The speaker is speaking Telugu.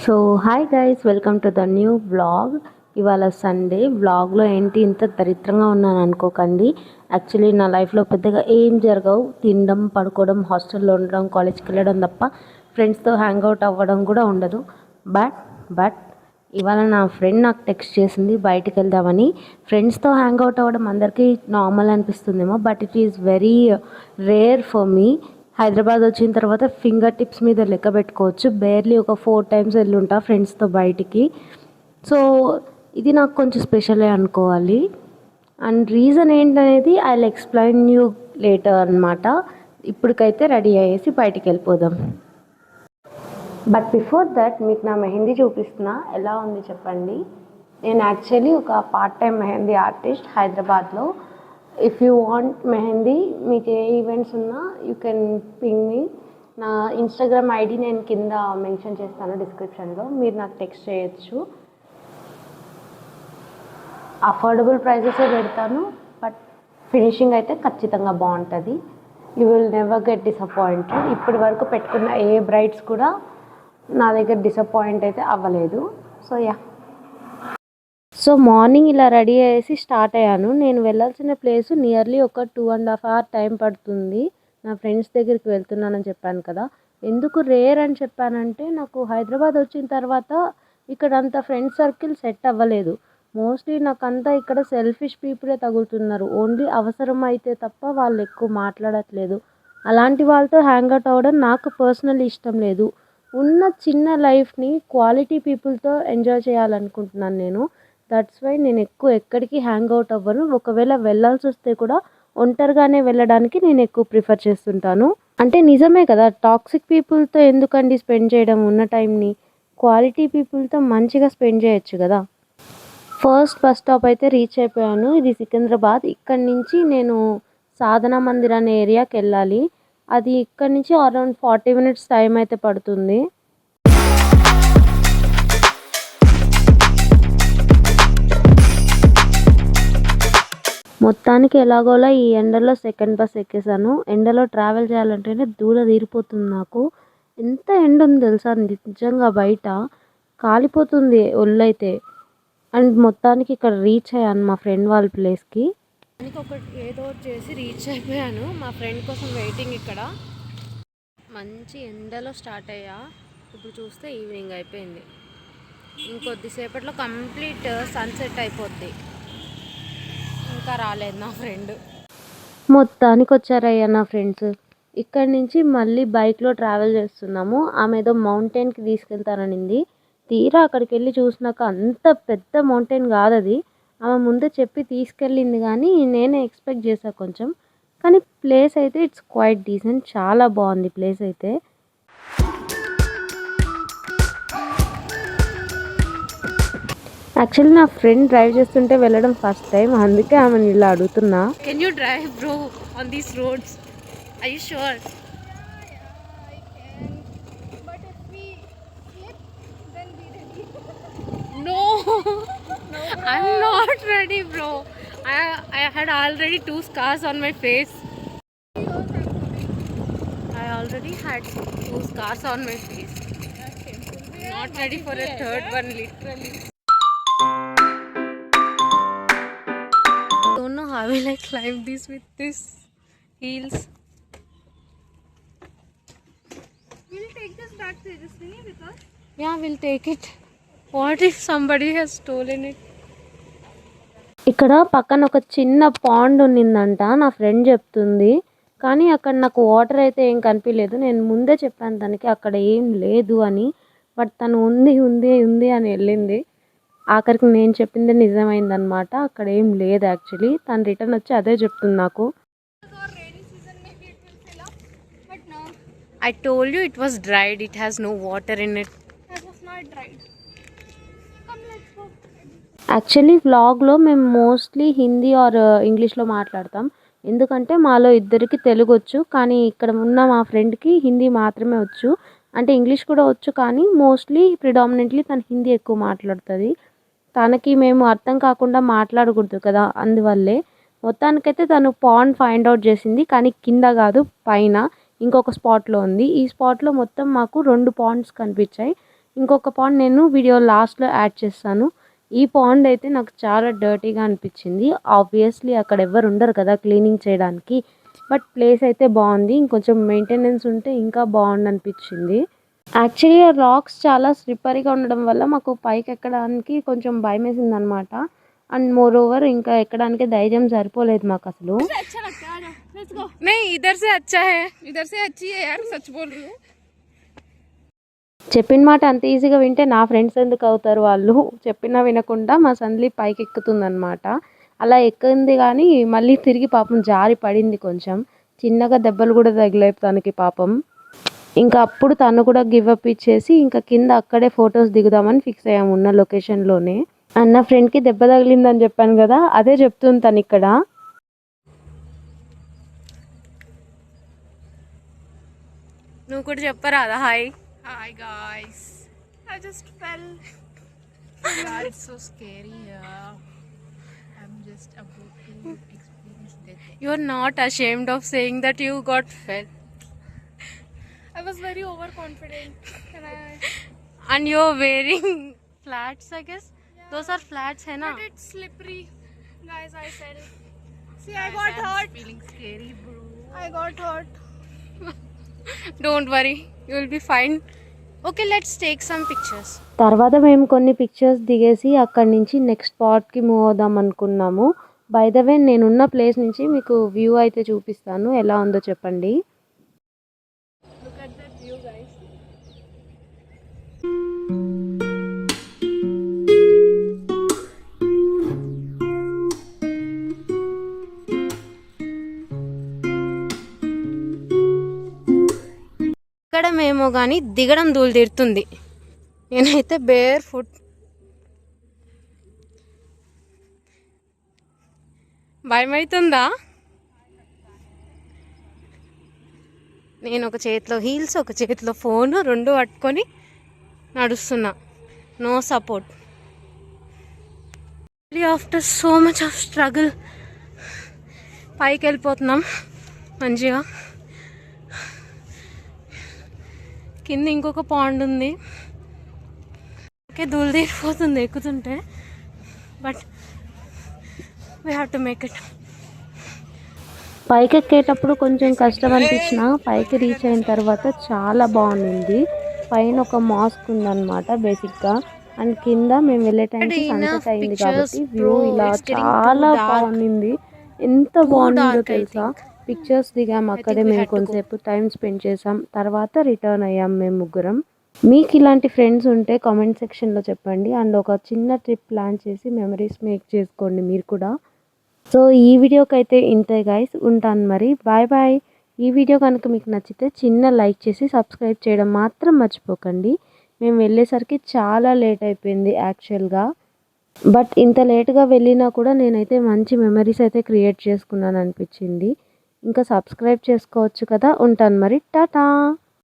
So hi guys, welcome to the new vlog. ఇవాళ సండే. వ్లాగ్లో ఏంటి ఇంత దరిద్రంగా ఉన్నాను అనుకోకండి. యాక్చువల్లీ నా లైఫ్లో పెద్దగా ఏం జరగవు. తినడం, పడుకోవడం, హాస్టల్లో ఉండడం, కాలేజ్కి వెళ్ళడం తప్ప ఫ్రెండ్స్తో హ్యాంగ్ అవుట్ అవ్వడం కూడా ఉండదు. బట్ ఇవాళ నా ఫ్రెండ్ నాకు టెక్స్ట్ చేసింది బయటికి వెళ్దామని. ఫ్రెండ్స్తో హ్యాంగ్ అవుట్ అవ్వడం అందరికీ నార్మల్ అనిపిస్తుందేమో, but it is very rare for me. Hyderabad వచ్చిన తర్వాత ఫింగర్ టిప్స్ మీద లెక్క పెట్టుకోవచ్చు. బేర్లీ ఒక 4 టైమ్స్ వెళ్ళుంటా ఫ్రెండ్స్తో బయటికి. సో ఇది నాకు కొంచెం స్పెషలే అనుకోవాలి. అండ్ రీజన్ ఏంటనేది I will explain you later అనమాట. ఇప్పటికైతే రెడీ అయ్యేసి బయటికి వెళ్ళిపోదాం. బట్ బిఫోర్ దట్ మీకు నా మెహందీ చూపిస్తున్నా, ఎలా ఉంది చెప్పండి. నేను యాక్చువల్లీ ఒక పార్ట్ టైం మెహందీ ఆర్టిస్ట్ హైదరాబాద్లో. ఇఫ్ యూ వాంట్ మెహందీ, మీకు ఏ ఈవెంట్స్ ఉన్నా యూ కెన్ పింగ్ మీ. నా ఇన్స్టాగ్రామ్ ఐడి నేను కింద మెన్షన్ చేస్తాను డిస్క్రిప్షన్లో, మీరు నాకు టెక్స్ట్ చేయొచ్చు. అఫోర్డబుల్ ప్రైజెసే పెడతాను, బట్ ఫినిషింగ్ అయితే ఖచ్చితంగా బాగుంటుంది. You will never get disappointed. ఇప్పటి వరకు పెట్టుకున్న ఏ బ్రైడ్స్ కూడా నా దగ్గర డిసప్పాయింట్ అయితే అవ్వలేదు. సో మార్నింగ్ ఇలా రెడీ అయ్యేసి స్టార్ట్ అయ్యాను. నేను వెళ్ళాల్సిన ప్లేస్ నియర్లీ ఒక 2.5 hours టైం పడుతుంది. నా ఫ్రెండ్స్ దగ్గరికి వెళ్తున్నానని చెప్పాను కదా. ఎందుకు రేర్ అని చెప్పానంటే, నాకు హైదరాబాద్ వచ్చిన తర్వాత ఇక్కడ అంత ఫ్రెండ్స్ సర్కిల్ సెట్ అవ్వలేదు. మోస్ట్లీ నాకంతా ఇక్కడ సెల్ఫిష్ పీపులే తగులుతున్నారు. ఓన్లీ అవసరం అయితే తప్ప వాళ్ళు ఎక్కువ మాట్లాడట్లేదు. అలాంటి వాళ్ళతో హ్యాంగ్ అవుట్ అవ్వడం నాకు పర్సనల్ ఇష్టం లేదు. ఉన్న చిన్న లైఫ్ని క్వాలిటీ పీపుల్తో ఎంజాయ్ చేయాలనుకుంటున్నాను నేను. దట్స్ వై నేను ఎక్కువ ఎక్కడికి హ్యాంగ్ అవుట్ అవ్వను. ఒకవేళ వెళ్ళాల్సి వస్తే కూడా ఒంటరిగానే వెళ్ళడానికి నేను ఎక్కువ ప్రిఫర్ చేస్తుంటాను. అంటే నిజమే కదా, టాక్సిక్ పీపుల్తో ఎందుకండి స్పెండ్ చేయడం ఉన్న టైంని. క్వాలిటీ పీపుల్తో మంచిగా స్పెండ్ చేయొచ్చు కదా. ఫస్ట్ బస్ స్టాప్ అయితే రీచ్ అయిపోయాను. ఇది సికింద్రాబాద్. ఇక్కడి నుంచి నేను సాధన మందిర్ అనే ఏరియాకి వెళ్ళాలి. అది ఇక్కడి నుంచి అరౌండ్ 40 minutes టైం అయితే పడుతుంది. మొత్తానికి ఎలాగోలా ఈ ఎండలో సెకండ్ బస్ ఎక్కేసాను. ఎండలో ట్రావెల్ చేయాలంటేనే దూల తీరిపోతుంది నాకు. ఎంత ఎండ ఉంది తెలుసా నిజంగా, బయట కాలిపోతుంది ఒళ్ళైతే. అండ్ మొత్తానికి ఇక్కడ రీచ్ అయ్యాను మా ఫ్రెండ్ వాళ్ళ ప్లేస్కి. ఒకటి ఏదో చేసి రీచ్ అయిపోయాను. మా ఫ్రెండ్ కోసం వెయిటింగ్ ఇక్కడ. మంచి ఎండలో స్టార్ట్ అయ్యా. ఇప్పుడు చూస్తే ఈవినింగ్ అయిపోయింది. ఇంకొద్దిసేపట్లో కంప్లీట్ సన్సెట్ అయిపోద్ది. ఇంకా రాలేదు నా ఫ్రెండ్. మొత్తానికి వచ్చారయ్యా నా ఫ్రెండ్స్. ఇక్కడి నుంచి మళ్ళీ బైక్లో ట్రావెల్ చేస్తున్నాము. ఆమె ఏదో మౌంటైన్కి తీసుకెళ్తాననింది. తీరా అక్కడికి వెళ్ళి చూసినాక అంత పెద్ద మౌంటైన్ కాదు అది. ఆమె ముందే చెప్పి తీసుకెళ్ళింది, కానీ నేనే ఎక్స్పెక్ట్ చేశాను కొంచెం. కానీ ప్లేస్ అయితే ఇట్స్ క్వైట్ డీసెంట్. చాలా బాగుంది ప్లేస్ అయితే. యాక్చువల్లీ నా ఫ్రెండ్ డ్రైవ్ చేస్తుంటే వెళ్ళడం ఫస్ట్ టైం, అందుకే ఆమెను ఇలా అడుగుతున్నా. Can you drive bro on these roads? Are you sure? No, I'm not ready, bro. I had already 2 scars on my face. I already had 2 scars on my face. Not ready for a third one, literally. Don't know how will I climb this with this heels. We'll take this back seriously because Yeah, we'll take it. What if somebody has stolen it? ఇక్కడ పక్కన ఒక చిన్న పాండ్ ఉన్నిందంట, నా ఫ్రెండ్ చెప్తుంది. కానీ అక్కడ నాకు వాటర్ అయితే ఏం కనిపించలేదు. నేను ముందే చెప్పాను తనకి అక్కడ ఏం లేదు అని. బట్ తను ఉంది ఉంది ఉంది అని వెళ్ళింది. ఆఖరికి నేను చెప్పింది నిజమైందనమాట. అక్కడ ఏం లేదు యాక్చువల్లీ. తను రిటర్న్ వచ్చి అదే చెప్తుంది నాకు. rainy season maybe it will fill up, but now I told you it was dried. It has no water in it. as of now it dried. Come, let's go. Actually వ్లాగ్లో మేము మోస్ట్లీ హిందీ ఆర్ ఇంగ్లీష్లో మాట్లాడతాం. ఎందుకంటే మాలో ఇద్దరికి తెలుగు వచ్చు, కానీ ఇక్కడ ఉన్న మా ఫ్రెండ్కి హిందీ మాత్రమే వచ్చు. అంటే ఇంగ్లీష్ కూడా వచ్చు, కానీ మోస్ట్లీ ప్రిడామినెంట్లీ తను హిందీ ఎక్కువ మాట్లాడుతుంది. తనకి మేము అర్థం కాకుండా మాట్లాడకూడదు కదా, అందువల్లే. మొత్తానికైతే తను పాండ్ ఫైండ్ అవుట్ చేసింది, కానీ కింద కాదు పైన ఇంకొక స్పాట్లో ఉంది. ఈ స్పాట్లో మొత్తం మాకు 2 పాండ్స్ కనిపించాయి. ఇంకొక పాండ్ నేను వీడియో లాస్ట్లో యాడ్ చేస్తాను. ఈ పాండ్ అయితే నాకు చాలా డర్టీగా అనిపించింది. ఆబ్వియస్లీ అక్కడ ఎవరు ఉండరు కదా క్లీనింగ్ చేయడానికి. బట్ ప్లేస్ అయితే బాగుంది. ఇంకొంచెం మెయింటెనెన్స్ ఉంటే ఇంకా బాగుండు అనిపించింది. యాక్చువల్లీ ఆ రాక్స్ చాలా స్లిప్పరీగా ఉండడం వల్ల మాకు పైకి ఎక్కడానికి కొంచెం భయం వేసింది అనమాట. అండ్ మోర్ ఓవర్ ఇంకా ఎక్కడానికి ధైర్యం సరిపోలేదు మాకు అసలు. अच्छा लगता है, आ जाओ, लेट्स गो। नहीं, इधर से अच्छा है, इधर से अच्छी है यार, सच बोल रही हूँ। చెప్పిన మాట అంత ఈజీగా వింటే నా ఫ్రెండ్స్ ఎందుకు అవుతారు, వాళ్ళు చెప్పినా వినకుండా మా సందలి పైకి ఎక్కుతుందనమాట. అలా ఎక్కింది కానీ మళ్ళీ తిరిగి పాపం జారి పడింది, కొంచెం చిన్నగా దెబ్బలు కూడా తగిలాయి తనకి పాపం. ఇంకా అప్పుడు తను కూడా గివ్ అప్ ఇచ్చేసి ఇంకా కింద అక్కడే ఫొటోస్ దిగుదామని ఫిక్స్ అయ్యాము ఉన్న లొకేషన్లోనే. అన్న ఫ్రెండ్కి దెబ్బ తగిలిందని చెప్పాను కదా, అదే చెప్తుంది తను ఇక్కడ. నువ్వు కూడా చెప్పరాదా hi? Hi guys, I just fell. Yeah, it's so scary here. I'm just about to experience death. You are not ashamed of saying that you got fell I was very overconfident, and you are wearing flats, I guess. Those are flats, hai na? but it's slippery, guys. I fell. See, I got hurt. Feeling scary, bro. I got hurt. Don't worry, you will be fine. Okay, let's take some pictures. తర్వాత మేము కొన్ని పిక్చర్స్ దిగేసి అక్కడి నుంచి నెక్స్ట్ స్పాట్కి మూవ్ అవుదాం అనుకున్నాము. బై ద వే నేనున్న ప్లేస్ నుంచి మీకు వ్యూ అయితే చూపిస్తాను, ఎలా ఉందో చెప్పండి. Look at that view, guys. ఇక్కడ మేము కానీ దిగడం ధూళి తీరుతుంది. నేనైతే బేర్ ఫుట్. భయమవుతుందా? నేను ఒక చేతిలో హీల్స్, ఒక చేతిలో ఫోను, రెండు పట్టుకొని నడుస్తున్నా. No support. After so much of struggle పైకి వెళ్ళిపోతున్నాం మంచిగా. కింద ఇంకొక పాండ్ ఉంది. ఓకే, ధూళి తీరిపోతుంది ఎక్కుతుంటే, but we have to make it. పైకి ఎక్కేటప్పుడు కొంచెం కష్టం అనిపించిన పైకి రీచ్ అయిన తర్వాత చాలా బాగుంది. పైన ఒక మాస్క్ ఉందన్నమాట బేసిక్గా, అండ్ కింద మేము వెళ్ళే టైంకి సన్సెట్ అయింది కాబట్టి వ్యూ ఇలా చాలా బాగుంది. ఎంత బాగుందో తెలుసా. పిక్చర్స్ దిగాం అక్కడే, మేము కొంతసేపు టైం స్పెండ్ చేసాం, తర్వాత రిటర్న్ అయ్యాం మేము ముగ్గురం. మీకు ఇలాంటి ఫ్రెండ్స్ ఉంటే కామెంట్ సెక్షన్లో చెప్పండి, అండ్ ఒక చిన్న ట్రిప్ ప్లాన్ చేసి మెమరీస్ మేక్ చేసుకోండి మీరు కూడా. సో ఈ వీడియోకి అయితే ఇంతే గైస్, ఉంటాను మరి, బాయ్ బాయ్. ఈ వీడియో కనుక మీకు నచ్చితే చిన్న లైక్ చేసి సబ్స్క్రైబ్ చేయడం మాత్రం మర్చిపోకండి. మేము వెళ్ళేసరికి చాలా లేట్ అయిపోయింది యాక్చువల్గా, బట్ ఇంత లేట్గా వెళ్ళినా కూడా నేనైతే మంచి మెమరీస్ అయితే క్రియేట్ చేసుకున్నాను అనిపించింది. ఇంకా సబ్స్క్రైబ్ చేసుకోవచ్చు కదా. ఉంటాను మరి, టాటా.